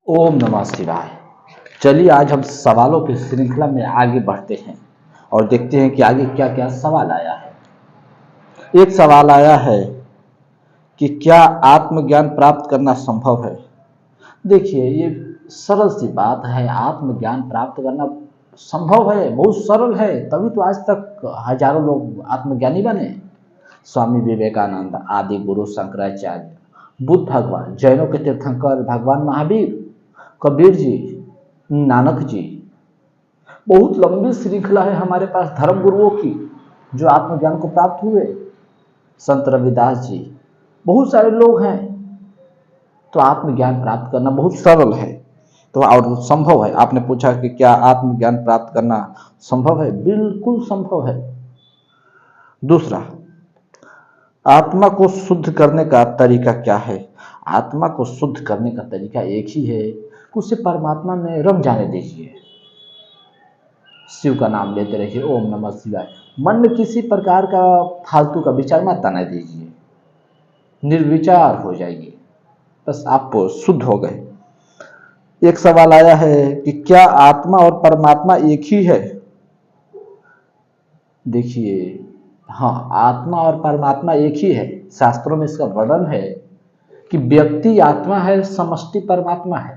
ओम नमः शिवाय। चलिए आज हम सवालों की श्रृंखला में आगे बढ़ते हैं और देखते हैं कि आगे क्या क्या सवाल आया है। एक सवाल आया है कि क्या आत्मज्ञान प्राप्त करना संभव है। देखिए ये सरल सी बात है, आत्मज्ञान प्राप्त करना संभव है, बहुत सरल है, तभी तो आज तक हजारों लोग आत्मज्ञानी बने। स्वामी विवेकानंद आदि गुरु शंकराचार्य, बुद्ध भगवान, जैनों के तीर्थंकर भगवान महावीर, कबीर जी, नानक जी, बहुत लंबी श्रृंखला है हमारे पास धर्म गुरुओं की जो आत्मज्ञान को प्राप्त हुए। संत रविदास जी, बहुत सारे लोग हैं। तो आत्मज्ञान प्राप्त करना बहुत सरल है तो और संभव है। आपने पूछा कि क्या आत्मज्ञान प्राप्त करना संभव है, बिल्कुल संभव है। दूसरा, आत्मा को शुद्ध करने का तरीका क्या है। आत्मा को शुद्ध करने का तरीका एक ही है, उसे परमात्मा में रम जाने दीजिए, शिव का नाम लेते रहिए, ओम नमः शिवाय। मन में किसी प्रकार का फालतू का विचार मत आने दीजिए, निर्विचार हो जाइए, बस आप शुद्ध हो गए। एक सवाल आया है कि क्या आत्मा और परमात्मा एक ही है। देखिए हाँ, आत्मा और परमात्मा एक ही है। शास्त्रों में इसका वर्णन है कि व्यक्ति आत्मा है, समष्टि परमात्मा है।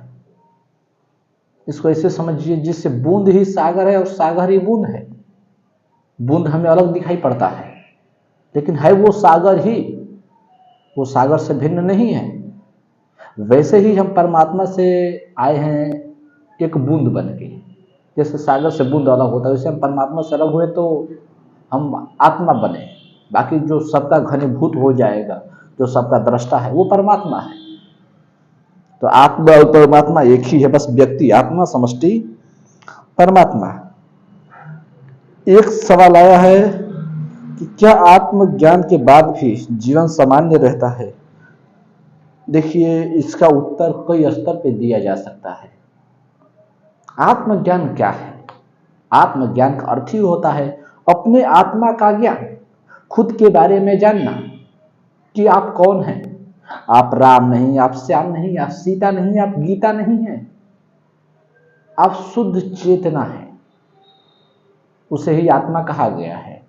इसको ऐसे समझिए जिससे बूंद ही सागर है और सागर ही बूंद है। बूंद हमें अलग दिखाई पड़ता है लेकिन है वो सागर ही, वो सागर से भिन्न नहीं है। वैसे ही हम परमात्मा से आए हैं एक बूंद बन के, जैसे सागर से बूंद अलग होता है वैसे हम परमात्मा से अलग हुए तो हम आत्मा बने। बाकी जो सबका घनीभूत हो जाएगा, जो सबका दृष्टा है, वो परमात्मा है। तो आत्मा और परमात्मा एक ही है, बस व्यक्ति आत्मा, समष्टि परमात्मा। एक सवाल आया है कि क्या आत्मज्ञान के बाद भी जीवन सामान्य रहता है। देखिए इसका उत्तर कई स्तर पे दिया जा सकता है। आत्मज्ञान क्या है। आत्मज्ञान का अर्थ ही होता है अपने आत्मा का ज्ञान, खुद के बारे में जानना कि आप कौन हैं। आप राम नहीं, आप श्याम नहीं, आप सीता नहीं, आप गीता नहीं है, आप शुद्ध चेतना है, उसे ही आत्मा कहा गया है।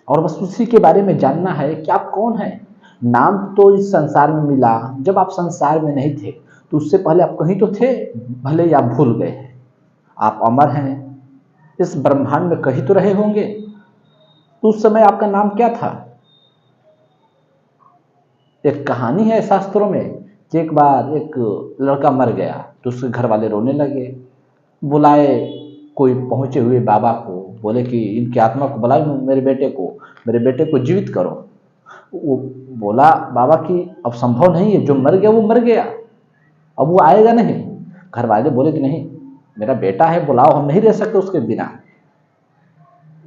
और बस उसी के बारे में जानना है कि आप कौन हैं। नाम तो इस संसार में मिला, जब आप संसार में नहीं थे तो उससे पहले आप कहीं तो थे, भले ही आप भूल गए हैं। आप अमर हैं, इस ब्रह्मांड में कहीं तो रहे होंगे। तो उस समय आपका नाम क्या था। एक कहानी है शास्त्रों में कि एक बार एक लड़का मर गया तो उसके घर वाले रोने लगे। बुलाए कोई पहुंचे हुए बाबा को, बोले कि इनकी आत्मा को बुलाए, मेरे बेटे को जीवित करो। वो बोला बाबा कि अब संभव नहीं है, जो मर गया वो मर गया, अब वो आएगा नहीं। घर वाले बोले कि नहीं, मेरा बेटा है, बुलाओ, हम नहीं रह सकते उसके बिना।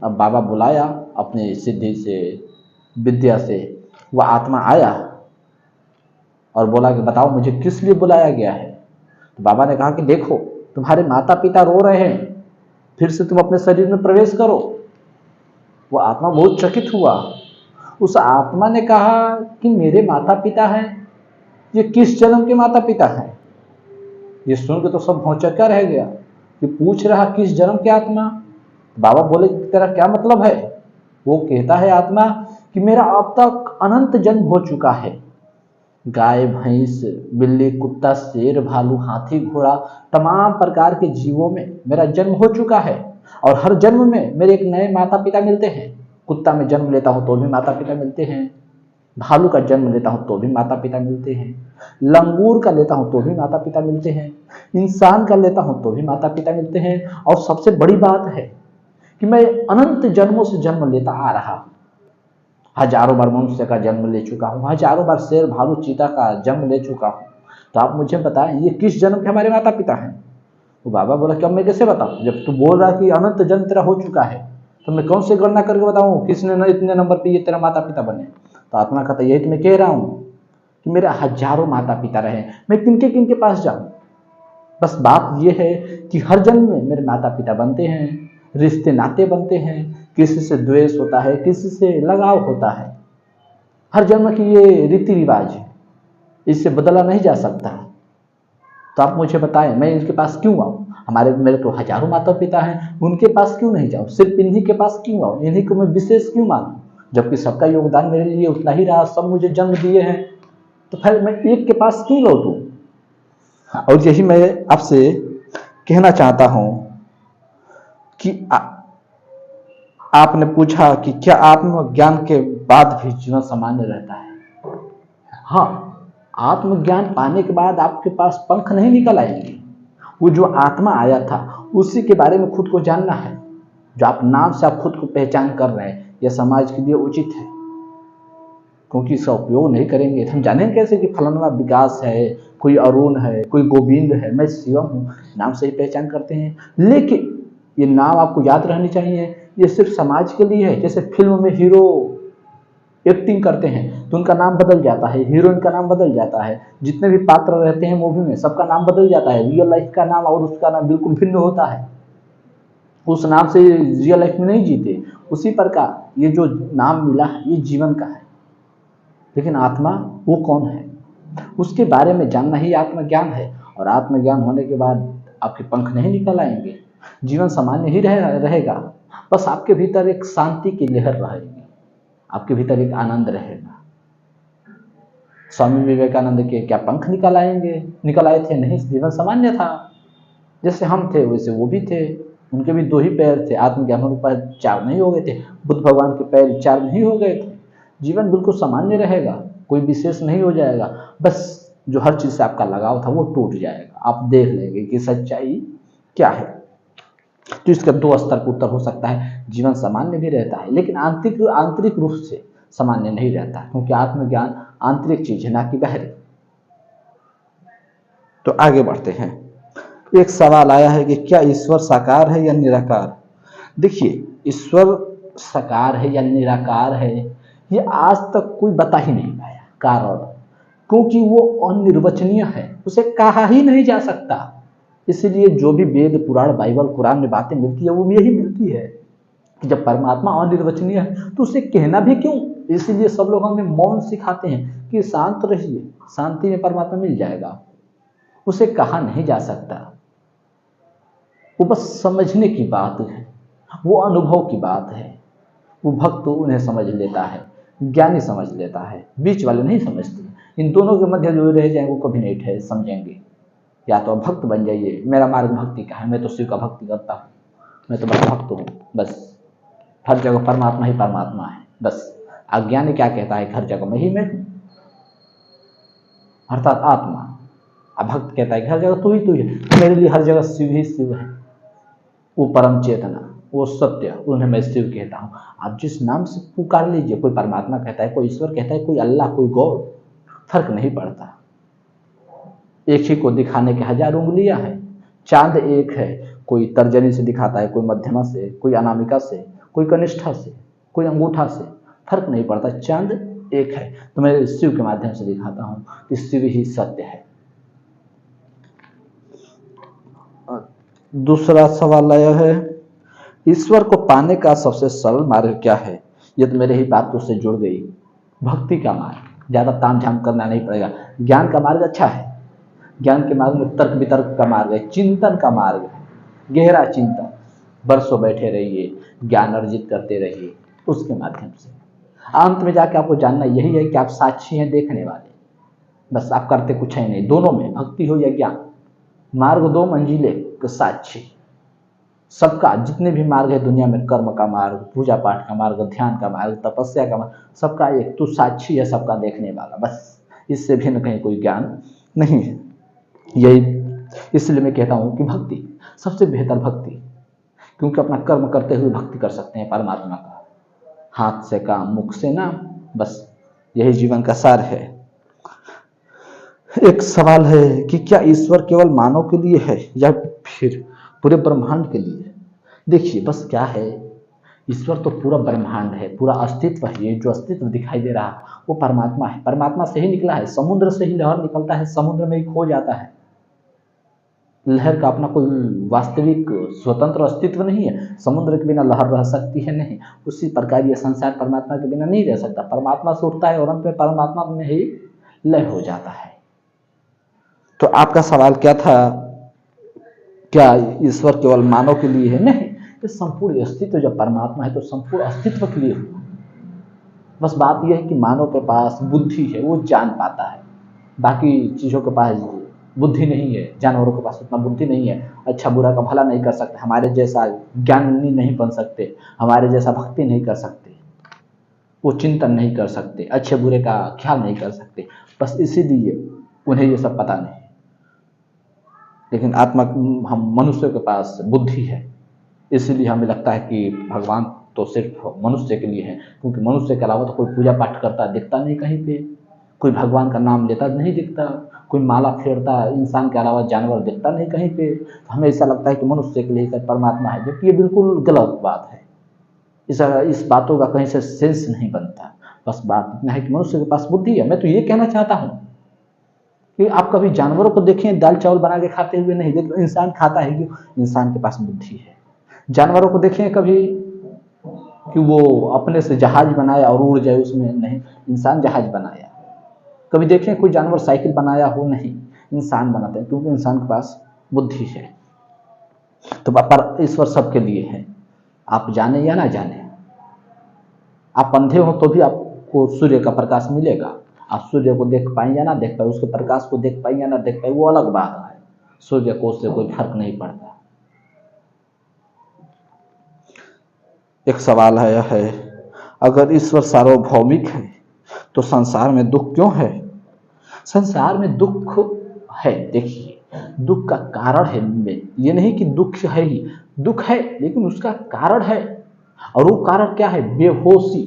अब बाबा बुलाया, अपनी सिद्धि से, विद्या से वह आत्मा आया और बोला कि बताओ मुझे किस लिए बुलाया गया है। तो बाबा ने कहा कि देखो तुम्हारे माता पिता रो रहे हैं, फिर से तुम अपने शरीर में प्रवेश करो। वो आत्मा बहुत चकित हुआ। उस आत्मा ने कहा कि मेरे माता पिता हैं, ये किस जन्म के माता पिता हैं। ये सुन के तो सब भौचक्का रह गया कि पूछ रहा किस जन्म के आत्मा। बाबा बोले तेरा क्या मतलब है। वो कहता है आत्मा कि मेरा अब तक अनंत जन्म हो चुका है, गाय, भैंस, बिल्ली, कुत्ता, शेर, भालू, हाथी, घोड़ा, तमाम प्रकार के जीवों में मेरा जन्म हो चुका है और हर जन्म में मेरे एक नए माता पिता मिलते हैं। कुत्ता में जन्म लेता हूं तो भी माता पिता मिलते हैं, भालू का जन्म लेता हूं तो भी माता पिता मिलते हैं, लंगूर का लेता हूं तो भी माता पिता मिलते हैं, इंसान का लेता हूं तो भी माता पिता मिलते हैं। और सबसे बड़ी बात है कि मैं अनंत जन्मों से जन्म लेता आ रहा हूं। हजारों बार मनुष्य का जन्म ले चुका हूँ, हजारों बार शेर, भालू, चीता का जन्म ले चुका हूँ। तो आप मुझे बताएं ये किस जन्म के हमारे माता पिता हैं। तो बाबा बोला कि अब मैं कैसे बताऊं, जब तू बोल रहा कि अनंत जन्म तेरा हो चुका है तो मैं कौन से गणना करके बताऊं किसने इतने नंबर पे ये तेरा माता पिता बने। तो आत्मा कहता यही तो मैं कह रहा हूं कि मेरे हजारों माता पिता रहे, मैं किनके किनके पास जाऊं। बस बात यह है कि हर जन्म में मेरे माता पिता बनते हैं, रिश्ते नाते बनते हैं, किसी से द्वेष होता है, किसी से लगाव होता है। हर जन्म की ये रीति रिवाज है, इससे बदला नहीं जा सकता। तो आप मुझे बताएं, मैं इनके पास क्यों आऊँ? मेरे तो हजारों माता पिता हैं, उनके पास क्यों नहीं जाऊँ? सिर्फ इन्हीं के पास क्यों आऊँ? इन्हीं को मैं विशेष क्यों मानूं? जबकि सबका योगदान मेरे लिए उतना ही रहा, सब मुझे जन्म दिए हैं, तो फिर मैं एक के पास क्यों लौटूं? और यही मैं आपसे कहना चाहता हूं कि आपने पूछा कि क्या आत्मज्ञान के बाद भी जीवन सामान्य रहता है? हाँ, आत्मज्ञान पाने के बाद आपके पास पंख नहीं निकल आएंगे। वो जो आत्मा आया था उसी के बारे में खुद को जानना है। जो आप नाम से आप खुद को पहचान कर रहे हैं, यह समाज के लिए उचित है, क्योंकि इसका उपयोग नहीं करेंगे तो हम जानेंगे कैसे कि फलाना विकास है, कोई अरुण है, कोई गोविंद है, मैं शिवम हूँ। नाम से ही पहचान करते हैं, लेकिन ये नाम आपको याद रहनी चाहिए, ये सिर्फ समाज के लिए है। जैसे फिल्म में हीरो एक्टिंग करते हैं तो उनका नाम बदल जाता है, हीरोइन का नाम बदल जाता है, जितने भी पात्र रहते हैं मूवी में सबका नाम बदल जाता है, रियल लाइफ का नाम और उसका नाम बिल्कुल भिन्न होता है। उस नाम से रियल लाइफ में नहीं जीते। उसी प्रकार ये जो नाम मिला है ये जीवन का है, लेकिन आत्मा वो कौन है उसके बारे में जानना ही आत्मज्ञान है। और आत्मज्ञान होने के बाद आपके पंख नहीं निकल आएंगे, जीवन सामान्य ही रहेगा। बस आपके भीतर एक शांति की लहर रहेगी, आपके भीतर एक आनंद रहेगा। स्वामी विवेकानंद के क्या पंख निकल आए थे? नहीं, जीवन सामान्य था। जैसे हम थे वैसे वो भी थे, उनके भी 2 ही पैर थे, आत्मज्ञान के पैर 4 नहीं हो गए थे, बुद्ध भगवान के पैर 4 नहीं हो गए थे। जीवन बिल्कुल सामान्य रहेगा, कोई विशेष नहीं हो जाएगा। बस जो हर चीज से आपका लगाव था वो टूट जाएगा। आप देख लेंगे कि सच्चाई क्या है। तो इसका 2 स्तर पर उत्तर हो सकता है, जीवन सामान्य भी रहता है लेकिन आंतरिक रूप से सामान्य नहीं रहता, क्योंकि आत्मज्ञान आंतरिक चीज है, ना कि बाहरी। तो आगे बढ़ते हैं। एक सवाल आया है कि क्या ईश्वर साकार है या निराकार? देखिए, ईश्वर साकार है या निराकार है ये आज तक कोई बता ही नहीं पाया। कारण, क्योंकि वो अनिर्वचनीय है, उसे कहा ही नहीं जा सकता। इसलिए जो भी वेद पुराण बाइबल कुरान में बातें मिलती है वो यही मिलती है कि जब परमात्मा अनिर्वचनीय है तो उसे कहना भी क्यों। इसीलिए सब लोग हमें मौन सिखाते हैं कि शांत रहिए, शांति में परमात्मा मिल जाएगा। उसे कहा नहीं जा सकता, वो बस समझने की बात है, वो अनुभव की बात है। वो भक्त उन्हें समझ लेता है, ज्ञानी समझ लेता है, बीच वाले नहीं समझते। इन दोनों के मध्य जो रह जाएंगे वो कभी नहीं ठहर समझेंगे। या तो भक्त बन जाइए, मेरा मार्ग भक्ति का है, मैं तो शिव का भक्ति करता हूँ, मैं तो बस भक्त हूँ, बस हर जगह परमात्मा ही परमात्मा है। बस अज्ञानी क्या कहता है, हर जगह मैं ही मैं हूँ, अर्थात आत्मा। अब भक्त कहता है कि हर जगह तू ही है, मेरे लिए हर जगह शिव ही शिव है, वो परम चेतना, वो सत्य, उन्हें मैं शिव कहता हूँ। आप जिस नाम से पुकार लीजिए, कोई परमात्मा कहता है, कोई ईश्वर कहता है, कोई अल्लाह, कोई गॉड, फर्क नहीं पड़ता। एक ही को दिखाने के 1000 उंगलियां हैं, चांद एक है, कोई तर्जनी से दिखाता है, कोई मध्यमा से, कोई अनामिका से, कोई कनिष्ठा से, कोई अंगूठा से, फर्क नहीं पड़ता, चांद एक है। तो मैं शिव के माध्यम से दिखाता हूँ कि शिव ही सत्य है। दूसरा सवाल आया है, ईश्वर को पाने का सबसे सरल मार्ग क्या है? ये तो मेरे ही बातों से जुड़ गई, भक्ति का मार्ग। ज्यादा तामझाम करना नहीं पड़ेगा। ज्ञान का मार्ग अच्छा है, ज्ञान के मार्ग में तर्क वितर्क का मार्ग है, चिंतन का मार्ग है, गहरा चिंतन, बरसों बैठे रहिए, ज्ञान अर्जित करते रहिए, उसके माध्यम से अंत में जाके आपको जानना यही है कि आप साक्षी हैं, देखने वाले, बस आप करते कुछ है नहीं। दोनों में, भक्ति हो या ज्ञान, मार्ग 2 मंजिले तो साक्षी। सबका जितने भी मार्ग है दुनिया में, कर्म का मार्ग, पूजा पाठ का मार्ग, ध्यान का मार्ग, तपस्या का मार्ग, सबका एक तू साक्षी है, सबका देखने वाला, बस इससे भिन्न कहीं कोई ज्ञान नहीं है। यही इसलिए मैं कहता हूं कि भक्ति सबसे बेहतर भक्ति, क्योंकि अपना कर्म करते हुए भक्ति कर सकते हैं परमात्मा का, हाथ से काम, मुख से नाम, बस यही जीवन का सार है। एक सवाल है कि क्या ईश्वर केवल मानव के लिए है या फिर पूरे ब्रह्मांड के लिए? देखिए, बस क्या है, ईश्वर तो पूरा ब्रह्मांड है, पूरा अस्तित्व है। ये जो अस्तित्व दिखाई दे रहा है वो परमात्मा है, परमात्मा से ही निकला है। समुद्र से ही लहर निकलता है, समुद्र में ही खो जाता है। लहर का अपना कोई वास्तविक स्वतंत्र अस्तित्व नहीं है, समुद्र के बिना लहर रह सकती है नहीं। उसी प्रकार ये संसार परमात्मा के बिना नहीं रह सकता। परमात्मा से उठता है और अंत में परमात्मा में ही लय हो जाता है। तो आपका सवाल क्या था, क्या ईश्वर केवल मानव के लिए है? नहीं, ये संपूर्ण अस्तित्व, जब परमात्मा है तो संपूर्ण अस्तित्व के लिए हुआ। बस बात यह है कि मानव के पास बुद्धि है, वो जान पाता है, बाकी चीज़ों के पास बुद्धि नहीं है, जानवरों के पास उतना बुद्धि नहीं है, अच्छा बुरा का भला नहीं कर सकते, हमारे जैसा ज्ञानी नहीं बन सकते, हमारे जैसा भक्ति नहीं कर सकते, वो चिंतन नहीं कर सकते, अच्छे बुरे का ख्याल नहीं कर सकते, बस इसीलिए उन्हें ये सब पता नहीं। लेकिन आत्मा, हम मनुष्य के पास बुद्धि है, इसीलिए हमें लगता है कि भगवान तो सिर्फ मनुष्य के लिए है, क्योंकि मनुष्य के अलावा तो कोई पूजा पाठ करता दिखता नहीं कहीं पे, कोई भगवान का नाम लेता नहीं दिखता, कोई माला फेरता इंसान के अलावा जानवर दिखता नहीं कहीं पे। तो हमें ऐसा लगता है कि मनुष्य के लिए सिर्फ परमात्मा है, जबकि ये बिल्कुल गलत बात है। इस बातों का कहीं से सेंस नहीं बनता। बस बात इतना है कि मनुष्य के पास बुद्धि है। मैं तो ये कहना चाहता हूँ कि आप कभी जानवरों को देखें दाल चावल बना के खाते हुए, नहीं देखो इंसान खाता है, क्यों? इंसान के पास बुद्धि है। जानवरों को देखें कभी कि वो अपने से जहाज बनाया और उड़ जाए उसमें, नहीं, इंसान जहाज बनाया। कभी देखें कोई जानवर साइकिल बनाया हो, नहीं, इंसान बनाते हैं, क्योंकि इंसान के पास बुद्धि है। तो पर ईश्वर सबके लिए है, आप जाने या ना जाने। आप अंधे हो तो भी आपको सूर्य का प्रकाश मिलेगा, आप सूर्य को देख पाए या ना देख पाए, उसके प्रकाश को देख पाए या ना देख पाए, वो अलग बात है। सूर्य को उससे कोई फर्क नहीं पड़ता। एक सवाल आया है, अगर ईश्वर सार्वभौमिक है तो संसार में दुख क्यों है? संसार में दुख है, देखिए, दुख का कारण है में, ये नहीं कि दुख है ही, दुख है लेकिन उसका कारण है। और वो कारण क्या है? बेहोशी।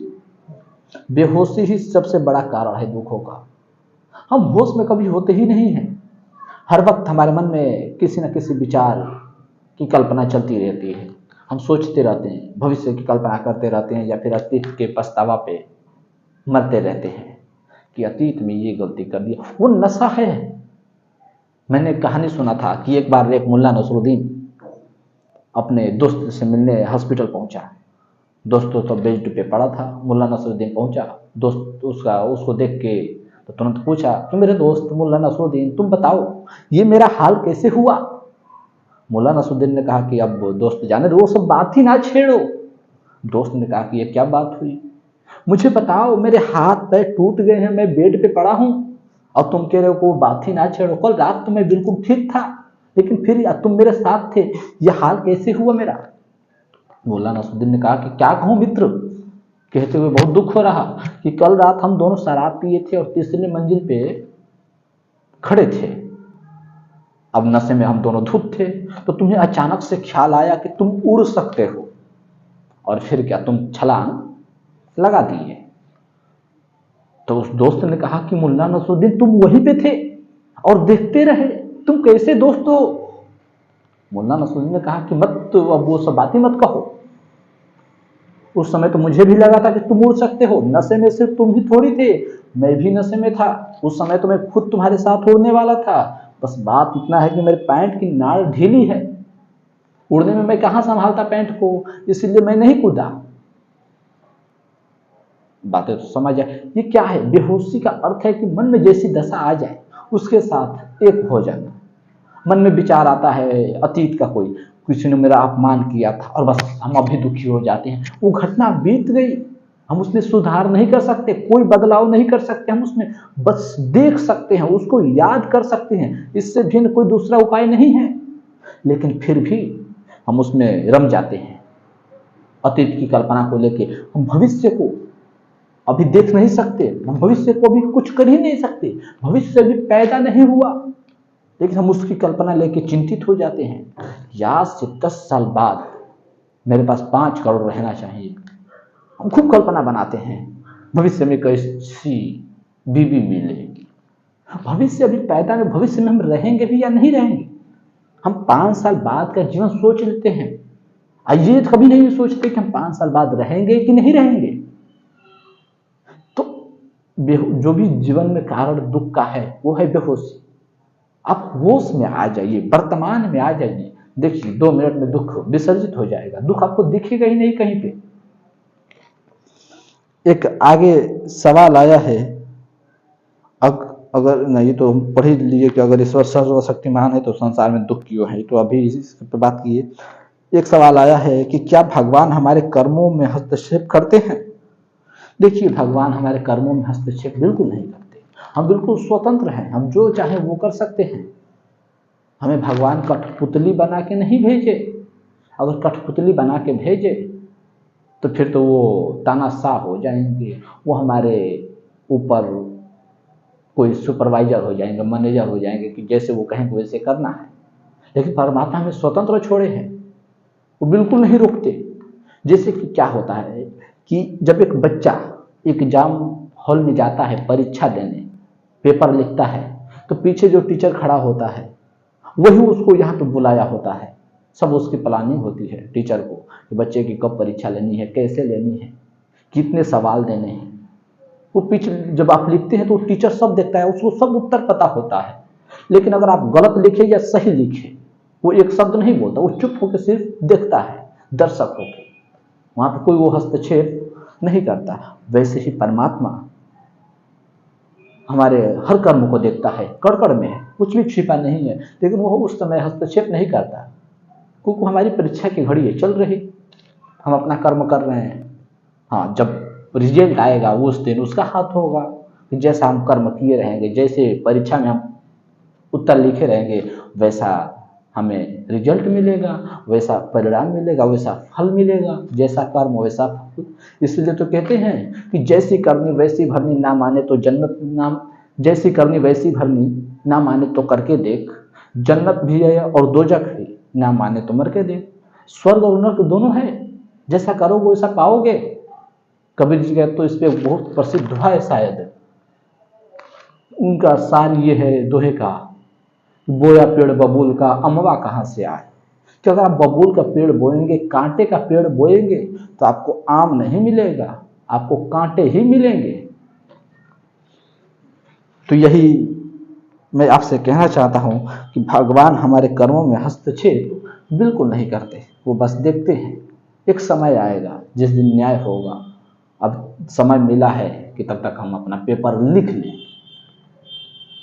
बेहोशी ही सबसे बड़ा कारण है दुखों का। हम होश में कभी होते ही नहीं हैं। हर वक्त हमारे मन में किसी न किसी विचार की कल्पना चलती रहती है, हम सोचते रहते हैं, भविष्य की कल्पना करते रहते हैं, या फिर अतीत के पछतावा पे मरते रहते हैं कि अतीत में ये गलती कर दिया। वो नशा है। मैंने कहानी सुना था कि एक बार एक मुल्ला नसरुद्दीन अपने दोस्त से मिलने हॉस्पिटल पहुंचा। दोस्त तो बेड पे पड़ा था, मुल्ला नसरुद्दीन पहुंचा। दोस्त उसको देख के तो तुरंत पूछा कि मेरे दोस्त मुल्ला नसरुद्दीन, तुम बताओ ये मेरा हाल कैसे हुआ? मुल्ला नसरुद्दीन ने कहा कि अब दोस्त जाने दो, वो सब बात ही ना छेड़ो। दोस्त ने कहा कि ये क्या बात हुई, मुझे बताओ, मेरे हाथ पैर टूट गए हैं, मैं बेड पे पड़ा हूं, और तुम कह रहे हो को बात ही ना छेड़ो। कल रात तो मैं बिल्कुल ठीक था, लेकिन फिर तुम मेरे साथ थे, यह हाल कैसे हुआ मेरा? मुल्ला नसरुद्दीन ने कहा कि क्या कहूं मित्र, कहते हुए बहुत दुख हो रहा कि कल रात हम दोनों शराब पिए थे और तीसरी मंजिल पे खड़े थे। अब नशे में हम दोनों धुत थे, तो तुम्हें अचानक से ख्याल आया कि तुम उड़ सकते हो, और फिर क्या, तुम छलांग लगा दिए। तो उस दोस्त ने कहा कि मुल्ला नसरुद्दीन तुम वहीं पे थे और देखते रहे, तुम कैसे दोस्त हो? मुल्ला नसरुद्दीन ने कहा कि मत, तो अब वो सब बातें मत कहो। उस समय तो मुझे भी लगा था कि तुम उड़ सकते हो, नशे में सिर्फ तुम ही थोड़ी थे, मैं भी नशे में था। उस समय तो मैं खुद तुम्हारे साथ उड़ने वाला था। बस बात इतना है कि मेरे पैंट की नाड़ ढीली है, उड़ने में मैं कहां संभालता पैंट को, इसलिए मैं नहीं कूदा। बातें तो समझ आए। ये क्या है? बेहोशी का अर्थ है कि मन में जैसी दशा आ जाए उसके साथ एक हो जाना। मन में विचार आता है अतीत का, कोई किसी ने मेरा अपमान किया था, और बस हम अभी दुखी हो जाते हैं। वो घटना बीत गई, हम उसमें सुधार नहीं कर सकते, कोई बदलाव नहीं कर सकते, हम उसमें बस देख सकते हैं, उसको याद कर सकते हैं, इससे भिन्न कोई दूसरा उपाय नहीं है। लेकिन फिर भी हम उसमें रम जाते हैं। अतीत की कल्पना को लेके हम भविष्य को अभी देख नहीं सकते, हम भविष्य को भी कुछ कर ही नहीं सकते, भविष्य भी पैदा नहीं हुआ, लेकिन हम उसकी कल्पना लेके चिंतित हो जाते हैं। आज से 10 साल बाद मेरे पास 5 करोड़ रहना चाहिए, हम खूब कल्पना बनाते हैं, भविष्य में कैसी बीवी मिलेगी। भविष्य अभी पैदा नहीं, भविष्य में हम रहेंगे भी या नहीं रहेंगे। हम 5 साल बाद का जीवन सोच लेते हैं, ये कभी नहीं सोचते कि हम 5 साल बाद रहेंगे कि नहीं रहेंगे। तो जो भी जीवन में कारण दुख का है वो है बेहोशी। आप होश में आ जाइए, वर्तमान में आ जाइए, देखिए 2 मिनट में दुख विसर्जित हो जाएगा, दुख आपको दिखेगा ही नहीं कहीं पे। एक आगे सवाल आया है, अगर नहीं तो पढ़ ही लीजिए कि अगर ईश्वर सर्वशक्तिमान है तो संसार में दुख क्यों है। तो अभी इसी पर बात किए। एक सवाल आया है कि क्या भगवान हमारे कर्मों में हस्तक्षेप करते हैं। देखिए, भगवान हमारे कर्मों में हस्तक्षेप बिल्कुल नहीं करते। हम बिल्कुल स्वतंत्र हैं, हम जो चाहे वो कर सकते हैं। हमें भगवान कठपुतली बना के नहीं भेजे। अगर कठपुतली बना के भेजे तो फिर तो वो तानाशाह हो जाएंगे, वो हमारे ऊपर कोई सुपरवाइजर हो जाएंगे, मैनेजर हो जाएंगे कि जैसे वो कहेंगे वैसे करना है। लेकिन परमात्मा हमें स्वतंत्र छोड़े हैं, वो बिल्कुल नहीं रोकते। जैसे कि क्या होता है कि जब एक बच्चा एग्जाम हॉल में जाता है परीक्षा देने, पेपर लिखता है, तो पीछे जो टीचर खड़ा होता है वही उसको यहाँ पे बुलाया होता है। सब उसकी प्लानिंग होती है टीचर को कि बच्चे की कब परीक्षा लेनी है, कैसे लेनी है, कितने सवाल देने हैं। वो पीछे जब आप लिखते हैं तो टीचर सब देखता है, उसको सब उत्तर पता होता है। लेकिन अगर आप गलत लिखे या सही लिखे, वो एक शब्द नहीं बोलता, वो चुप होकर सिर्फ देखता है, दर्शक होकर। वहां पर कोई वो हस्तक्षेप नहीं करता। वैसे ही परमात्मा हमारे हर कर्म को देखता है, कड़ में है, कुछ भी छिपा नहीं है, लेकिन वो उस समय हस्तक्षेप नहीं करता, क्योंकि हमारी परीक्षा की घड़ी है चल रही, हम अपना कर्म कर रहे हैं। हाँ, जब रिजल्ट आएगा उस दिन उसका हाथ होगा कि जैसा हम कर्म किए रहेंगे, जैसे परीक्षा में हम उत्तर लिखे रहेंगे, वैसा हमें रिजल्ट मिलेगा, वैसा परिणाम मिलेगा, वैसा फल मिलेगा। जैसा कर्म वैसा फल। इसलिए तो कहते हैं कि जैसी करनी वैसी भरनी, ना माने तो जन्नत नाम, जैसी करनी वैसी भरनी, ना माने तो करके देख, जन्नत भी है और दोजख भी, ना माने तो मर के देख। स्वर्ग और नरक दोनों है, जैसा करोगे वैसा पाओगे। कबीर जी का तो इस पे बहुत प्रसिद्ध दोहा है शायद, उनका सार ये है दोहे का, बोया पेड़ बबूल का अमवा कहाँ से आए। कि अगर आप बबूल का पेड़ बोएंगे, कांटे का पेड़ बोएंगे, तो आपको आम नहीं मिलेगा, आपको कांटे ही मिलेंगे। तो यही मैं आपसे कहना चाहता हूं कि भगवान हमारे कर्मों में हस्तक्षेप बिल्कुल नहीं करते, वो बस देखते हैं। एक समय आएगा जिस दिन न्याय होगा। अब समय मिला है कि तब तक हम अपना पेपर लिख लें,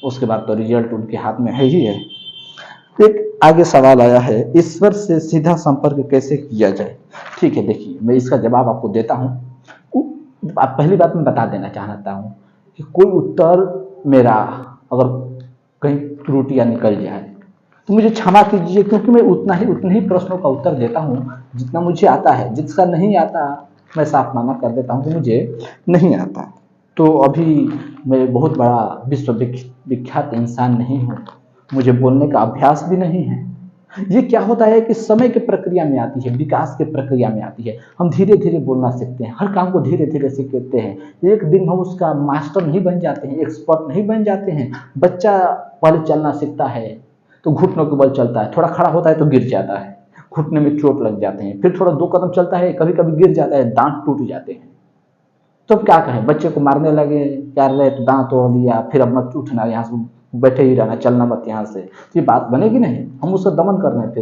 उसके बाद तो रिजल्ट उनके हाथ में है ही है। एक आगे सवाल आया है, ईश्वर से सीधा संपर्क कैसे किया जाए। ठीक है, देखिए मैं इसका जवाब आपको देता हूँ। आप पहली बात मैं बता देना चाहता हूँ कि कोई उत्तर मेरा अगर कहीं त्रुटियां निकल जाए तो मुझे क्षमा कीजिए, क्योंकि मैं उतने ही प्रश्नों का उत्तर देता हूँ जितना मुझे आता है। जिसका नहीं आता मैं साफ मना कर देता हूँ कि मुझे नहीं आता। तो अभी मैं बहुत बड़ा विश्व विख्यात इंसान नहीं हूँ, मुझे बोलने का अभ्यास भी नहीं है। ये क्या होता है कि समय की प्रक्रिया में आती है, विकास की प्रक्रिया में आती है। हम धीरे धीरे बोलना सीखते हैं, हर काम को धीरे धीरे सीखते हैं। एक दिन हम उसका मास्टर नहीं बन जाते हैं, एक्सपर्ट नहीं बन जाते हैं। बच्चा पहले चलना सीखता है तो घुटनों के बल चलता है, थोड़ा खड़ा होता है तो गिर जाता है, घुटने में चोट लग जाते हैं। फिर थोड़ा 2 कदम चलता है, कभी कभी गिर जाता है, दांत टूट जाते हैं। तो अब क्या कहें, बच्चे को मारने लगे, क्या रहे तो दांत तोड़ दिया, फिर अब मत उठना, यहाँ से बैठे ही रहना, चलना मत यहाँ से। तो ये बात बनेगी नहीं। हम उसका दमन कर रहे हैं,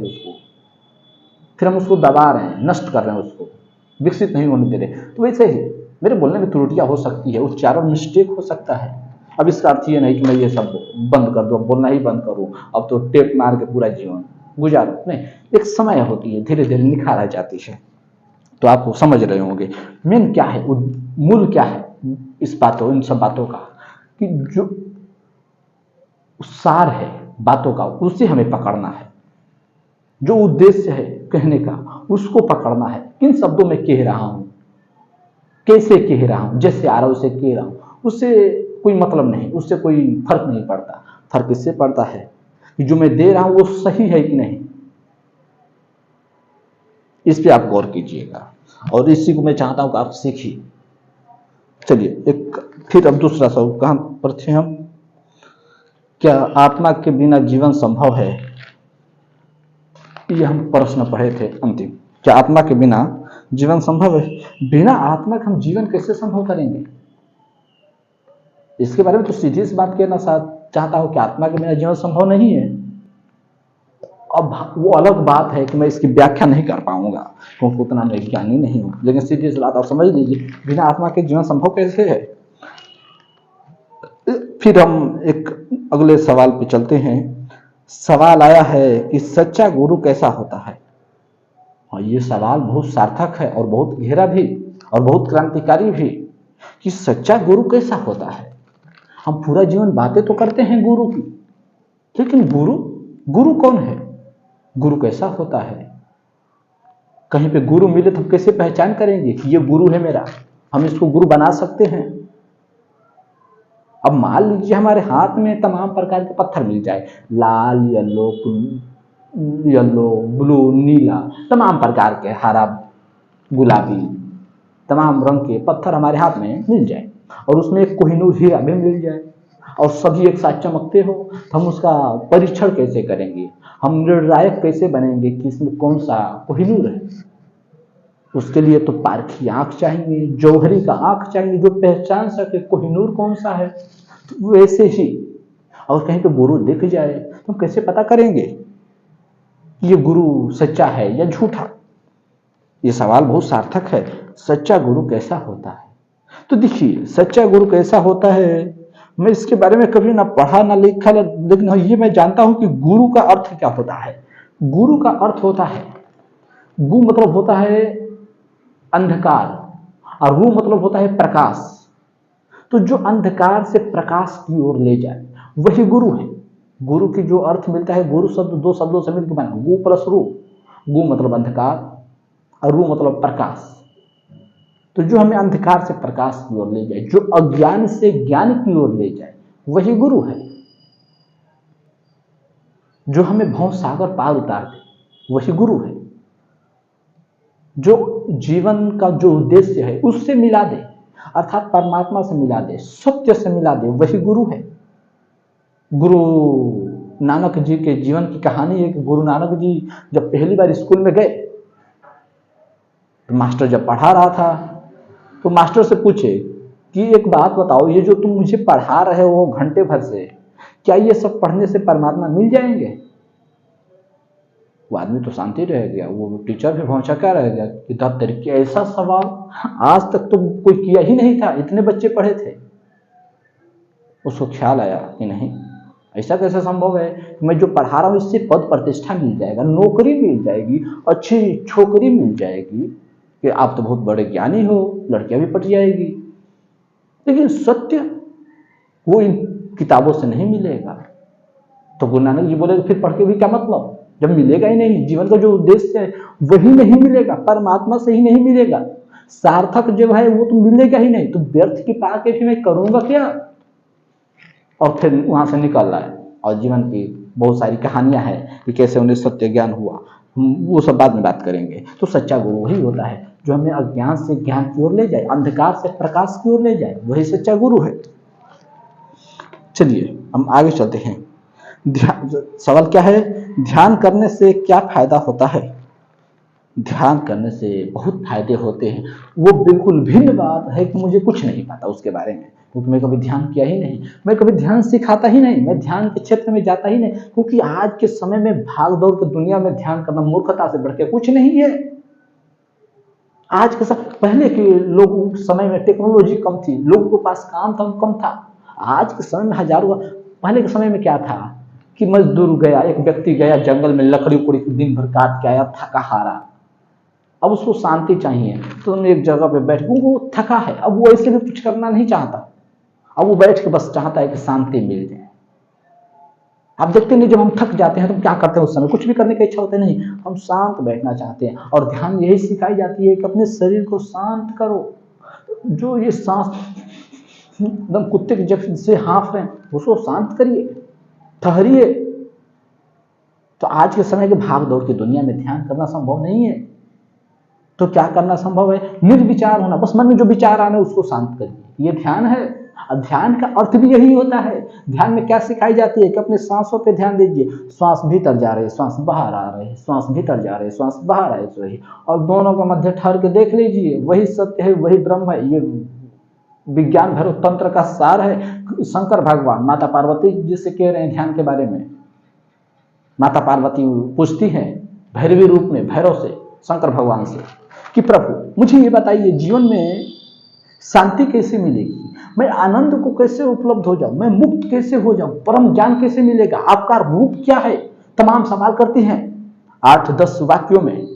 फिर हम उसको दबा रहे हैं, नष्ट कर रहे हैं, उसको विकसित नहीं होने दे रहे। तो वैसे ही मेरे बोलने में त्रुटियां हो सकती है, उच्चारण मिस्टेक हो सकता है। अब इसका अर्थ ये नहीं कि मैं ये सब बंद कर दूँ, बोलना ही बंद करूँ, अब तो टेप मार के पूरा जीवन गुजारो, नहीं। एक समय होती है, धीरे धीरे निखार आ जाती है। तो आप समझ रहे होंगे मेन क्या है, मूल क्या है इस बातों, इन सब बातों का, कि जो सार है बातों का उसे हमें पकड़ना है। जो उद्देश्य है कहने का उसको पकड़ना है। किन शब्दों में कह रहा हूं, कैसे कह रहा हूं, जैसे आ रहा उसे कह रहा हूं, उससे कोई मतलब नहीं, उससे कोई फर्क नहीं पड़ता। फर्क इससे पड़ता है कि जो मैं दे रहा हूं वो सही है कि नहीं। इस पे आप गौर कीजिएगा, और इसी को मैं चाहता हूं कि आप सीखिए। चलिए एक फिर अब दूसरा सवाल कहां पर थे हम, क्या आत्मा के बिना जीवन संभव है। ये हम प्रश्न पढ़े थे अंतिम, क्या आत्मा के बिना जीवन संभव है। बिना आत्मा के हम जीवन कैसे संभव करेंगे। इसके बारे में तो सीधी सी बात कहना चाहता हूं कि आत्मा के बिना जीवन संभव नहीं है। अब वो अलग बात है कि मैं इसकी व्याख्या नहीं कर पाऊंगा क्योंकि उतना मैं ज्ञानी नहीं हूं, लेकिन सीधी सी बात आप समझ लीजिए, बिना आत्मा के जीवन संभव कैसे है। फिर हम एक अगले सवाल पे चलते हैं। सवाल आया है कि सच्चा गुरु कैसा होता है। और ये सवाल बहुत सार्थक है और बहुत गहरा भी और बहुत क्रांतिकारी भी, कि सच्चा गुरु कैसा होता है। हम पूरा जीवन बातें तो करते हैं गुरु की, लेकिन गुरु गुरु कौन है, गुरु कैसा होता है। कहीं पे गुरु मिले तो हम कैसे पहचान करेंगे कि ये गुरु है मेरा, हम इसको गुरु बना सकते हैं। अब मान लीजिए हमारे हाथ में तमाम प्रकार के पत्थर मिल जाए, लाल, येलो, ब्लू, नीला, तमाम प्रकार के, हरा, गुलाबी, तमाम रंग के पत्थर हमारे हाथ में मिल जाए और उसमें एक कोहिनूर हीरा भी मिल जाए और सभी एक साथ चमकते हो, तो हम उसका परीक्षण कैसे करेंगे, हम निर्णायक कैसे बनेंगे कि इसमें कौन सा कोहिनूर है। उसके लिए तो पारखी आंख चाहिए, जौहरी का आंख चाहिए जो पहचान सके कोहिनूर कौन सा है। तो वैसे ही और कहीं पे गुरु दिख जाए तो हम कैसे पता करेंगे कि ये गुरु सच्चा है या झूठा। ये सवाल बहुत सार्थक है, सच्चा गुरु कैसा होता है। तो देखिए सच्चा गुरु कैसा होता है, मैं इसके बारे में कभी ना पढ़ा ना लिखा, लेकिन ये मैं जानता हूं कि गुरु का अर्थ क्या होता है। गुरु का अर्थ होता है, गु मतलब होता है अंधकार और रू मतलब होता है प्रकाश। तो जो अंधकार से प्रकाश की ओर ले जाए वही गुरु है। गुरु की जो अर्थ मिलता है, गुरु शब्द दो शब्दों से मिलकर बना, गु प्लस रू। गु मतलब अंधकार और रू मतलब प्रकाश। तो जो हमें अंधकार से प्रकाश की ओर ले जाए, जो अज्ञान से ज्ञान की ओर ले जाए, वही गुरु है। जो हमें भव सागर पार उतार दे वही गुरु है। जो जीवन का जो उद्देश्य है उससे मिला दे, अर्थात परमात्मा से मिला दे, सत्य से मिला दे, वही गुरु है। गुरु नानक जी के जीवन की कहानी है कि गुरु नानक जी जब पहली बार स्कूल में गए तो मास्टर जब पढ़ा रहा था तो मास्टर से पूछे कि एक बात बताओ, ये जो तुम मुझे पढ़ा रहे हो घंटे भर से, क्या ये सब पढ़ने से परमात्मा मिल जाएंगे। वो आदमी तो शांति रह गया, वो टीचर भी भौंचक्का रह गया कि तब तरीके ऐसा सवाल आज तक तो कोई किया ही नहीं था, इतने बच्चे पढ़े थे। उसको ख्याल आया कि नहीं, ऐसा कैसे संभव है कि मैं जो पढ़ा रहा हूँ इससे पद प्रतिष्ठा मिल जाएगा, नौकरी मिल जाएगी, अच्छी छोकरी मिल जाएगी, कि आप तो बहुत बड़े ज्ञानी हो, लड़कियां भी पट जाएगी। लेकिन सत्य वो इन किताबों से नहीं मिलेगा। तो गुरु नानक जी बोले फिर पढ़ के भी क्या मतलब, जब मिलेगा ही नहीं, जीवन का जो उद्देश्य है वही नहीं मिलेगा, परमात्मा से ही नहीं मिलेगा, सार्थक जो है वो तो मिलेगा ही नहीं, तो व्यर्थ की पाके फिर मैं करूंगा क्या। और फिर वहां से निकल रहा है और जीवन की बहुत सारी कहानियां हैं कि कैसे उन्हें सत्य ज्ञान हुआ, वो सब बाद में बात करेंगे। तो सच्चा गुरु वही होता है जो हमें अज्ञान से ज्ञान की ओर ले जाए, अंधकार से प्रकाश की ओर ले जाए, वही सच्चा गुरु है। चलिए हम आगे चलते हैं। सवाल क्या है, ध्यान करने से क्या फायदा होता है। ध्यान करने से बहुत फायदे होते हैं। वो बिल्कुल भिन्न बात है कि मुझे कुछ नहीं पता उसके बारे में, क्योंकि मैं कभी ध्यान किया ही नहीं, मैं कभी ध्यान सिखाता ही नहीं, मैं ध्यान के क्षेत्र में जाता ही नहीं, क्योंकि आज के समय में भाग दौड़ की दुनिया में ध्यान करना मूर्खता से बढ़ के कुछ नहीं है। आज के पहले के लोगों समय में टेक्नोलॉजी कम थी, लोगों के पास काम कम था। आज के समय में हजारों, पहले के समय में क्या था कि मजदूर गया, एक व्यक्ति गया जंगल में लकड़ी उकड़ी दिन भर काट के आया, थका हारा, अब उसको शांति चाहिए, तो उन्हें एक जगह पे बैठ, वो थका है, अब वो ऐसे भी कुछ करना नहीं चाहता, अब वो बैठ के बस चाहता है कि शांति मिल जाए। आप देखते नहीं, जब हम थक जाते हैं तो क्या करते हैं, उस समय कुछ भी करने की इच्छा होती नहीं, हम शांत बैठना चाहते हैं। और ध्यान यही सिखाई जाती है कि अपने शरीर को शांत करो। जो ये सांस एकदम कुत्ते के जैसे हाँफ रहे हैं, उसको शांत करिए, ठहरिए। तो आज के समय के भाग दौड़ की दुनिया में ध्यान करना संभव नहीं है। तो क्या करना संभव है, निर्विचार होना, बस मन में जो विचार आने उसको शांत करिए, ये ध्यान है। और ध्यान का अर्थ भी यही होता है। ध्यान में क्या सिखाई जाती है कि अपने सांसों पे ध्यान दीजिए, श्वास भीतर जा रहे, श्वास बाहर आ रहे, श्वास भीतर जा रहे, श्वास बाहर आ रही, और दोनों के मध्य ठहर के देख लीजिए, वही सत्य है, वही ब्रह्म है। ये विज्ञान भैरव तंत्र का सार है। शंकर भगवान माता पार्वती जी से कह रहे हैं ध्यान के बारे में। माता पार्वती पूछती हैं भैरवी रूप में भैरव से, शंकर भगवान से, कि प्रभु मुझे ये बताइए जीवन में शांति कैसे मिलेगी। मैं आनंद को कैसे उपलब्ध हो जाऊं, मैं मुक्त कैसे हो जाऊं, परम ज्ञान कैसे मिलेगा, आपका रूप क्या है, तमाम सवाल करती हैं 8-10 वाक्यों में।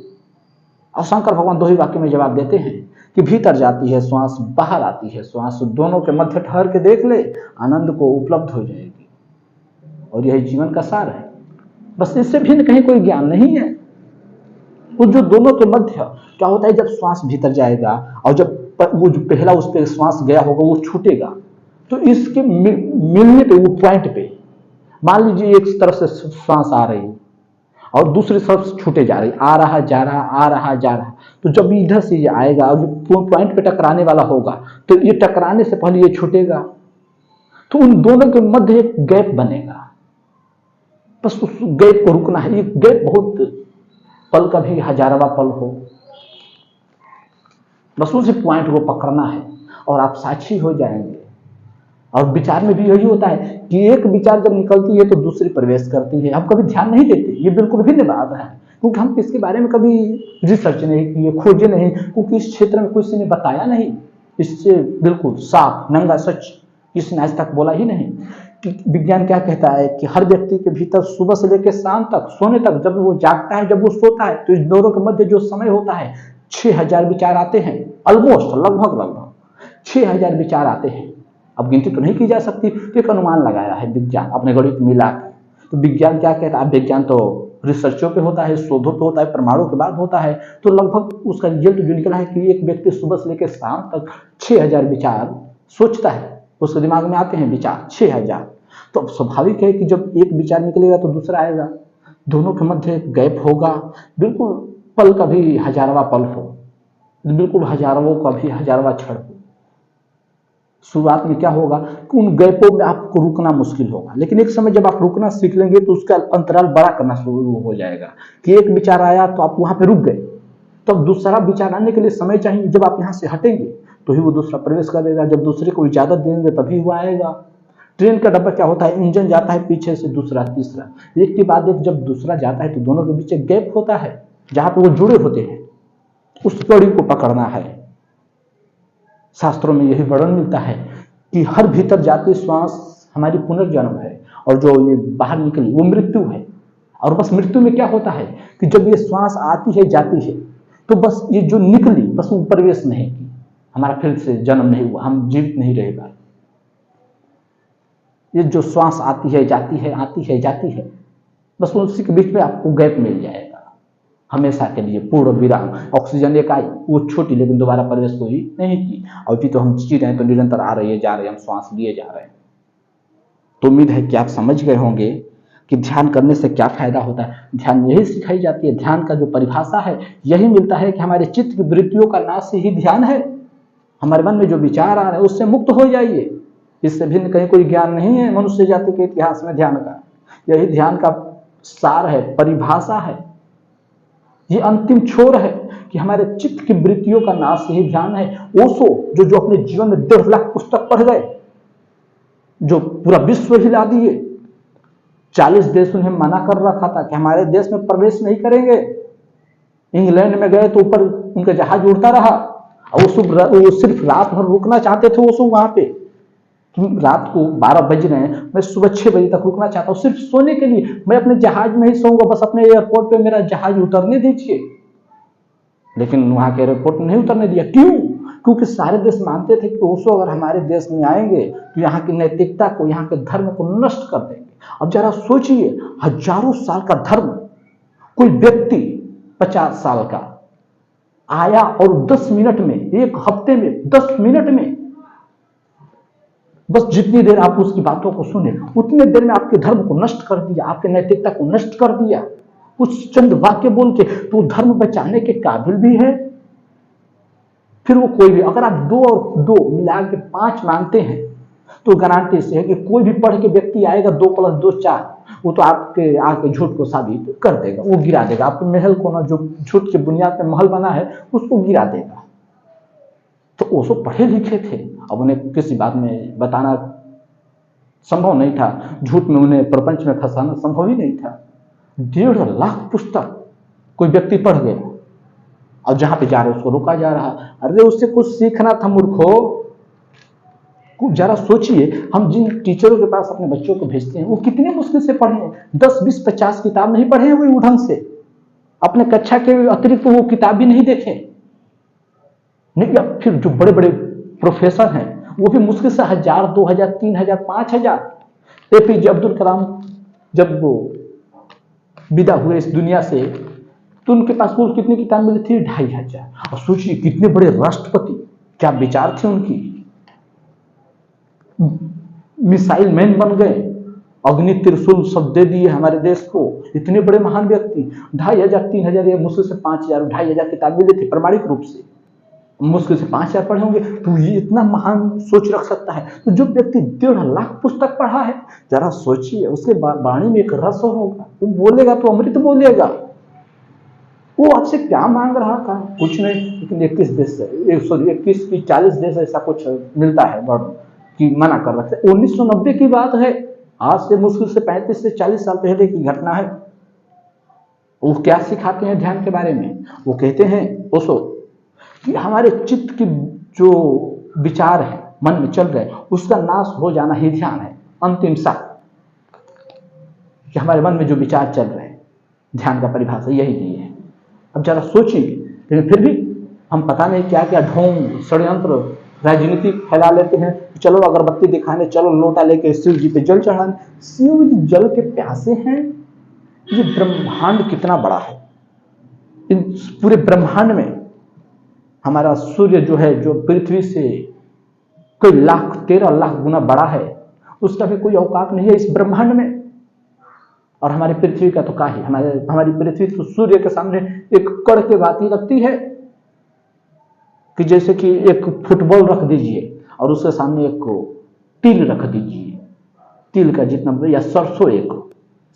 और शंकर भगवान 2 ही वाक्य में जवाब देते हैं कि भीतर जाती है श्वास, बाहर आती है श्वास, दोनों के मध्य ठहर के देख ले, आनंद को उपलब्ध हो जाएगी। और यही जीवन का सार है। बस इससे भिन्न कहीं कोई ज्ञान नहीं है। वो जो दोनों के मध्य क्या होता है, जब श्वास भीतर जाएगा और जब वो जो पहला उस पर श्वास गया होगा वो छूटेगा, तो इसके मिलने पे, वो पॉइंट पे, मान लीजिए एक तरफ से श्वास आ रही और दूसरी तरफ से छूटे जा रही, आ रहा जा रहा, आ रहा जा रहा, तो जब इधर से ये आएगा और जो पॉइंट पे टकराने वाला होगा, तो ये टकराने से पहले ये छूटेगा, तो उन दोनों के मध्य एक गैप बनेगा। बस उस गैप को रुकना है। ये गैप बहुत पल का भी हजारवा पल हो, बस उसी पॉइंट को पकड़ना है और आप साक्षी हो जाएंगे। और विचार में भी यही होता है कि एक विचार जब निकलती है तो दूसरी प्रवेश करती है। हम कभी ध्यान नहीं देते, ये बिल्कुल भिन्न बात है, क्योंकि हम इसके बारे में कभी रिसर्च नहीं किए, खोजे नहीं, क्योंकि इस क्षेत्र में किसी ने बताया नहीं। इससे बिल्कुल साफ नंगा सच किसी ने आज तक बोला ही नहीं कि विज्ञान क्या कहता है कि हर व्यक्ति के भीतर सुबह से लेकर शाम तक, सोने तक, जब वो जागता है, जब वो सोता है, तो इस दोनों के मध्य जो समय होता है 6000 विचार आते हैं। ऑलमोस्ट लगभग 6000 विचार आते हैं। अब गिनती तो नहीं की जा सकती, तो एक अनुमान लगाया है विज्ञान अपने गणित मिला के। तो विज्ञान क्या कहता है, विज्ञान तो रिसर्चों पे होता है, शोधों पे होता है, प्रमाणों के बाद होता है। तो लगभग उसका रिजल्ट जो निकला है कि एक व्यक्ति सुबह से लेकर शाम तक 6000 विचार सोचता है, उसके दिमाग में आते हैं विचार 6000। तो अब स्वाभाविक है कि जब एक विचार निकलेगा तो दूसरा आएगा, दोनों के मध्य एक गैप होगा। बिल्कुल पल का भी हजारवा पल हो, बिल्कुल हजारों का भी हजारवा क्षण हो। शुरुआत में क्या होगा कि उन गैपों में आपको रुकना मुश्किल होगा, लेकिन एक समय जब आप रुकना सीख लेंगे तो उसका अंतराल बड़ा करना शुरू हो जाएगा कि एक विचार आया तो आप वहां पे रुक गए, तब दूसरा विचार आने के लिए समय चाहिए। जब आप यहाँ से हटेंगे तो ही वो दूसरा प्रवेश करेगा, जब दूसरे को इजाजत देंगे तभी वो आएगा। ट्रेन का डब्बा क्या होता है, इंजन जाता है पीछे से दूसरा तीसरा, एक के बाद एक जब दूसरा जाता है तो दोनों के बीच एक गैप होता है जहां पे वो जुड़े होते हैं, उस कड़ी को पकड़ना है। शास्त्रों में यही वर्णन मिलता है कि हर भीतर जाती श्वास हमारी पुनर्जन्म है, और जो ये बाहर निकली वो मृत्यु है। और बस मृत्यु में क्या होता है कि जब ये श्वास आती है जाती है तो बस ये जो निकली बस वो प्रवेश नहीं की, हमारा फिर से जन्म नहीं हुआ, हम जीवित नहीं रह पाए। ये जो श्वास आती है जाती है, आती है जाती है, बस उसी के बीच में आपको गैप मिल जाएगा हमेशा के लिए, पूर्ण विराम। ऑक्सीजन एक आई, वो छोटी, लेकिन दोबारा प्रवेश कोई नहीं की। और भी तो हम जी रहे हैं तो निरंतर आ रही है, जा रहे हैं, हम श्वास लिए जा रहे हैं। तो उम्मीद है कि आप समझ गए होंगे कि ध्यान करने से क्या फायदा होता है। ध्यान यही सिखाई जाती है, ध्यान का जो परिभाषा है यही मिलता है कि हमारे चित्त की वृत्तियों का नाश ही ध्यान है। हमारे मन में जो विचार आ रहे हैं उससे मुक्त हो जाइए। इससे भिन्न कहीं कोई ज्ञान नहीं है मनुष्य जाति के इतिहास में ध्यान का। यही ध्यान का सार है, परिभाषा है, ये अंतिम छोर है कि हमारे चित्त की वृत्तियों का नाश ही ध्यान है। ओशो जो अपने जीवन में 1.5 लाख पुस्तक पढ़ गए, जो पूरा विश्व हिला दिए, 40 देश उन्हें मना कर रखा था कि हमारे देश में प्रवेश नहीं करेंगे। इंग्लैंड में गए तो ऊपर उनका जहाज उड़ता रहा, और वो सिर्फ रात भर रुकना चाहते थे। ओशो वहां पे रात को 12 बज रहे हैं, मैं सुबह 6 बजे तक रुकना चाहता हूँ सिर्फ सोने के लिए, मैं अपने जहाज में ही सोऊंगा, बस अपने एयरपोर्ट पे मेरा जहाज उतरने दीजिए। लेकिन वहां के एयरपोर्ट नहीं उतरने दिया। क्यों? क्योंकि सारे देश मानते थे कि ओशो अगर हमारे देश में आएंगे तो यहाँ की नैतिकता को, यहाँ के धर्म को नष्ट कर देंगे। अब जरा सोचिए, हजारों साल का धर्म, कोई व्यक्ति 50 साल का आया और 10 मिनट में, एक हफ्ते में 10 मिनट में, बस जितनी देर आप उसकी बातों को सुने उतने देर में आपके धर्म को नष्ट कर दिया, आपके नैतिकता को नष्ट कर दिया कुछ चंद वाक्य बोल के। तो धर्म बचाने के काबिल भी है। फिर वो कोई भी, अगर आप 2 और 2 मिला के 5 मानते हैं तो गारंटी से है कि कोई भी पढ़ के व्यक्ति आएगा 2 + 2 4, वो तो आपके आके झूठ को साबित कर देगा, वो गिरा देगा आपके महल को, ना जो झूठ के बुनियाद पे महल बना है उसको गिरा देगा। तो ओशो पढ़े लिखे थे, अब उन्हें किसी बात में बताना संभव नहीं था, झूठ में उन्हें प्रपंच में फंसाना संभव ही नहीं था। 1.5 लाख पुस्तक कोई व्यक्ति पढ़ गया, और जहां पे जा रहे उसको रोका जा रहा। अरे उससे कुछ सीखना था मूर्खो, जरा सोचिए, हम जिन टीचरों के पास अपने बच्चों को भेजते हैं वो कितने मुश्किल से पढ़े हैं। 10, 20, 50 किताब नहीं पढ़े हैं वो ढंग से, अपने कक्षा के अतिरिक्त वो किताब भी नहीं देखे नहीं। या फिर जो बड़े बड़े प्रोफेसर हैं वो भी मुश्किल से 1000, 2000, 3000, 5000। एपीजे अब्दुल कलाम जब वो विदा हुए इस दुनिया से तो उनके पास कुल कितनी किताब मिली थी? 2500। और सोचिए कितने बड़े राष्ट्रपति, क्या विचार थे उनकी। मिसाइल मैन बन गए, अग्नि त्रिशूल सब दे दिए हमारे देश को, इतने बड़े महान व्यक्ति। 2500, 3000 या मुश्किल से 5000, 2500 किताब मिली थी प्रमाणिक रूप से, मुश्किल से 5000 पढ़े होंगे। तो ये इतना महान सोच रख सकता है। तो जो व्यक्ति 1.5 लाख पुस्तक पढ़ा है, जरा सोचिए उसके वाणी में एक रस होगा, वो बोलेगा तो अमृत बोलेगा। वो आपसे क्या मांग रहा था? कुछ नहीं, लेकिन 21 देश से 21 की 40 देश ऐसा कुछ मिलता है वर्ड कि मना कर रखते। 1990 की बात है, आज से मुश्किल से 35 से 40 साल पहले की घटना है। वो क्या सिखाते हैं ध्यान के बारे में? वो कहते हैं ओशो कि हमारे चित्त की जो विचार है मन में चल रहे उसका नाश हो जाना ही ध्यान है। अंतिम सा कि हमारे मन में जो विचार चल रहे हैं, ध्यान का परिभाषा यही दी है। अब जरा सोचिए, लेकिन फिर भी हम पता नहीं क्या क्या ढोंग षड्यंत्र राजनीति फैला लेते हैं। चलो अगरबत्ती दिखाने, चलो लोटा लेके शिव जी पे जल चढ़ाने। शिव जी जल के प्यासे हैं। ये ब्रह्मांड कितना बड़ा है, इन पूरे ब्रह्मांड में हमारा सूर्य जो है, जो पृथ्वी से कोई 13 लाख गुना बड़ा है, उसका भी कोई औकात नहीं है इस ब्रह्मांड में। और हमारी पृथ्वी का तो क्या है, हमारी पृथ्वी तो सूर्य के सामने एक कण के बाती लगती है कि जैसे कि एक फुटबॉल रख दीजिए और उसके सामने एक तिल रख दीजिए, तिल का जितना, या सरसों, एक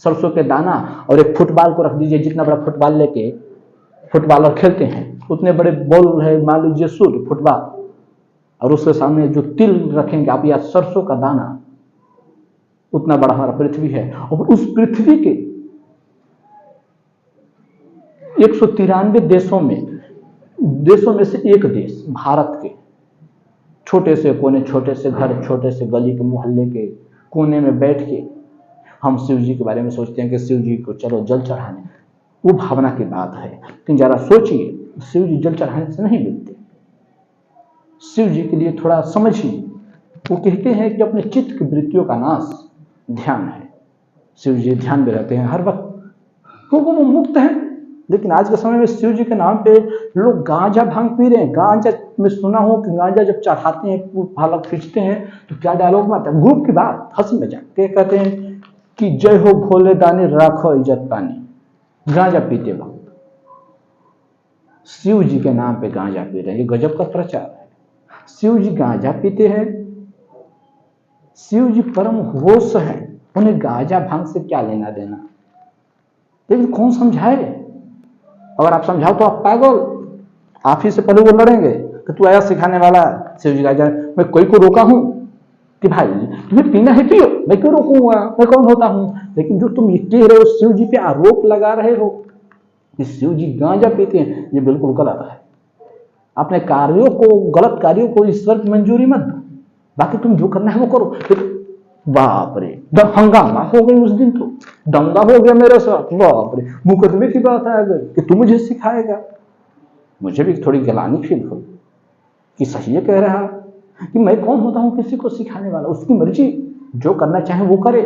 सरसों के दाना और एक फुटबॉल को रख दीजिए, जितना बड़ा फुटबॉल लेके फुटबॉलर खेलते हैं उतने बड़े बॉल है, मान लीजिए सूर्य फुटबॉल, और उसके सामने जो तिल रखेंगे आप या सरसों का दाना, उतना बड़ा हमारा पृथ्वी है। और उस पृथ्वी के 193 देशों में से एक देश भारत के छोटे से कोने, छोटे से घर, छोटे से गली के मोहल्ले के कोने में बैठ के हम शिव जी के बारे में सोचते हैं कि शिव जी को चलो जल चढ़ाने। वो भावना की बात है, लेकिन जरा सोचिए, शिव जी जल चढ़ाने से नहीं मिलते। शिव जी के लिए थोड़ा समझिए। वो कहते हैं कि अपने चित्त की वृत्तियों का नाश ध्यान है। शिव जी ध्यान में रहते हैं हर वक्त, क्योंकि वो मुक्त हैं। लेकिन आज के समय में शिव जी के नाम पे लोग गांजा भांग पी रहे हैं। गांजा में सुना हो कि गांजा जब चढ़ाते हैं, हालत खींचते हैं तो क्या डायलॉग मारते हैं, ग्रुप की बात, हंसी मजाक के कहते हैं कि जय हो भोले दानी राखो इज्जत पानी। गांजा पीते वक्त शिव जी के नाम पे गांजा पी रहे हैं, ये गजब का प्रचार है। शिव जी गांजा पीते हैं, शिव जी परम होश हैं, उन्हें गांजा भांग से क्या लेना देना। लेकिन कौन समझाए? अगर आप समझाओ तो आप पागल, आप ही से पहले वो लड़ेंगे कि तू आया सिखाने वाला शिव जी गांजा। मैं कोई को रोका हूं कि भाई तुम्हें पीना है पियो, मैं क्यों रोकूंगा, मैं कौन होता हूं। लेकिन जो तुम ये कह रहे हो, शिव जी पे आरोप लगा रहे हो कि शिव जी गांजा पीते हैं, ये बिल्कुल गलत है। अपने कार्यों को, गलत कार्यों को ईश्वर की मंजूरी मत दो, बाकी तुम जो करना है वो करो। बाप रे, हंगामा हो गई उस दिन, तो दंगा हो गया मेरे साथ। बाप रे, मुकदमे की बात आ गई कि तू मुझे सिखाएगा। मुझे भी थोड़ी गिलानी फील हो कि सही है कह रहा कि मैं कौन होता हूं किसी को सिखाने वाला, उसकी मर्जी, जो करना चाहे वो करे।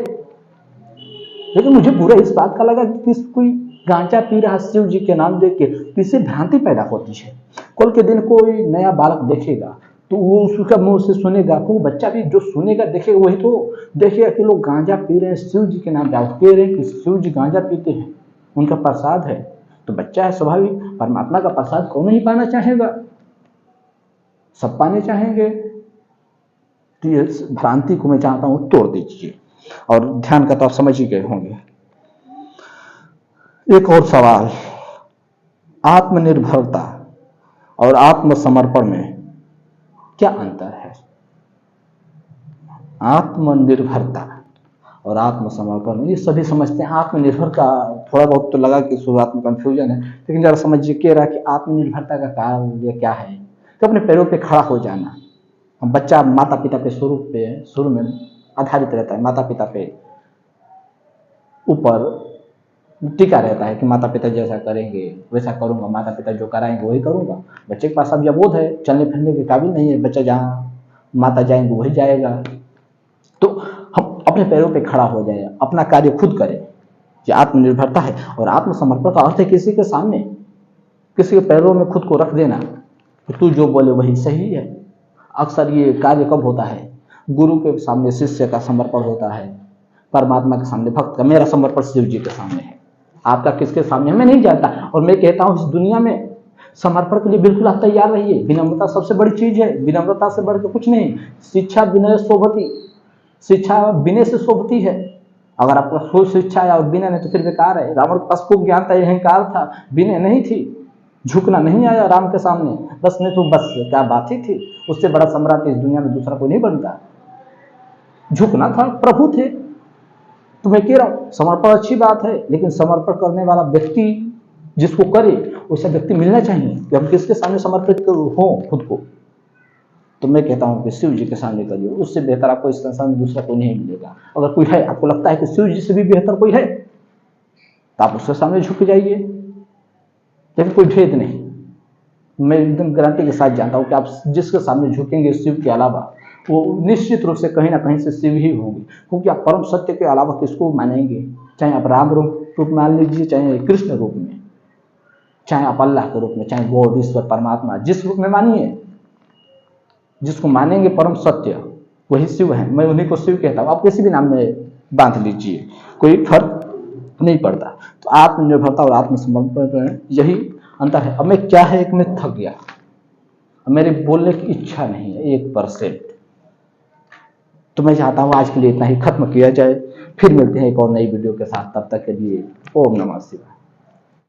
लेकिन मुझे बुरा इस बात का लगा कि कोई गांजा पी रहा शिव जी के नाम देके, किसी भ्रांति पैदा होती है। कल के दिन कोई नया बालक देखेगा तो वो उसका मुंह से सुनेगा, तो बच्चा भी जो सुनेगा देखेगा, वही तो देखेगा कि लोग गांजा पी रहे हैं शिव जी के नाम पे, कह रहे हैं कि शिव जी गांजा पीते हैं, उनका प्रसाद है। तो बच्चा है स्वाभाविक, परमात्मा का प्रसाद कौन नहीं पाना चाहेगा, सब पाने चाहेंगे। तो ये भ्रांति को मैं चाहता हूं तोड़ दीजिए, और ध्यान का तो आप समझ ही गए होंगे। एक और सवाल, आत्मनिर्भरता और आत्मसमर्पण में क्या अंतर है? आत्मनिर्भरता और आत्मसमर्पण में, ये सभी समझते हैं। आत्मनिर्भर का थोड़ा बहुत तो लगा कि शुरुआत में कंफ्यूजन है, लेकिन जरा समझिए कह रहा है कि आत्मनिर्भरता का कारण ये क्या है कि अपने पैरों पे खड़ा हो जाना, बच्चा माता पिता पे शुरू में आधारित रहता है, माता पिता पे ऊपर टिका रहता है कि माता पिता जैसा करेंगे वैसा करूंगा, माता पिता जो कराएंगे वही करूंगा। बच्चे के पास अब यह बोध है, चलने फिरने के काबिल नहीं है, बच्चा जहाँ माता जाएंगे वही जाएगा। तो हम अपने पैरों पे खड़ा हो जाए, अपना कार्य खुद करें, ये आत्मनिर्भरता है। और आत्मसमर्पण का अर्थ है किसी के सामने, किसी के पैरों में खुद को रख देना कि तू जो बोले वही सही है। अक्सर ये कार्य कब होता है? गुरु के सामने शिष्य का समर्पण होता है, परमात्मा के सामने भक्त का। मेरा समर्पण शिव जी के सामने है, आपका किसके सामने मैं नहीं जानता। और मैं कहता हूँ इस दुनिया में समर्पण के लिए बिल्कुल आप तैयार रहिए। विनम्रता सबसे बड़ी चीज है, विनम्रता से बढ़ के कुछ नहीं। शिक्षा विनय शोभती, शिक्षा विनय से शोभती है। अगर आपका खुद शिक्षा है और विनय नहीं तो फिर बेकार है। रावण के पास खूब ज्ञान था, अहंकार था, विनय नहीं थी, झुकना नहीं आया राम के सामने, बस नहीं तो बस क्या बात ही थी। उससे बड़ा सम्राट इस दुनिया में दूसरा कोई नहीं बनता। झुकना था, प्रभु थे। तो मैं कह रहा हूं समर्पण अच्छी बात है, लेकिन समर्पण करने वाला व्यक्ति जिसको करे वैसा व्यक्ति मिलना चाहिए कि हम किसके सामने समर्पित हो खुद को। तो मैं कहता हूं कि शिव जी के सामने करिए, उससे बेहतर आपको इस संसार में दूसरा कोई नहीं मिलेगा। अगर कोई है, आपको लगता है कि शिव जी से भी बेहतर कोई है, तो आप उसके सामने झुक जाइए, लेकिन कोई भेद नहीं। मैं एकदम गारंटी के साथ जानता हूं कि आप जिसके सामने झुकेंगे शिव के अलावा, वो निश्चित रूप से कहीं ना कहीं से शिव ही होंगे। क्योंकि आप परम सत्य के अलावा किसको मानेंगे? चाहे आप राम रूप मान लीजिए, चाहे कृष्ण रूप में, चाहे आप अल्लाह के रूप में, चाहे गॉड ईश्वर परमात्मा, जिस रूप में मानिए, जिसको मानेंगे परम सत्य वही शिव है। मैं उन्हीं को शिव कहता हूँ। आप किसी भी नाम में बांध लीजिए, कोई फर्क नहीं पड़ता। तो आत्मनिर्भरता और आत्मसमर्पण यही अंतर है। अब मैं क्या है, एक मैं थक गया, मेरे बोलने की इच्छा नहीं है 1%। तो मैं चाहता हूँ आज के लिए इतना ही खत्म किया जाए। फिर मिलते हैं एक और नई वीडियो के साथ, तब तक के लिए ओम नमः शिवाय।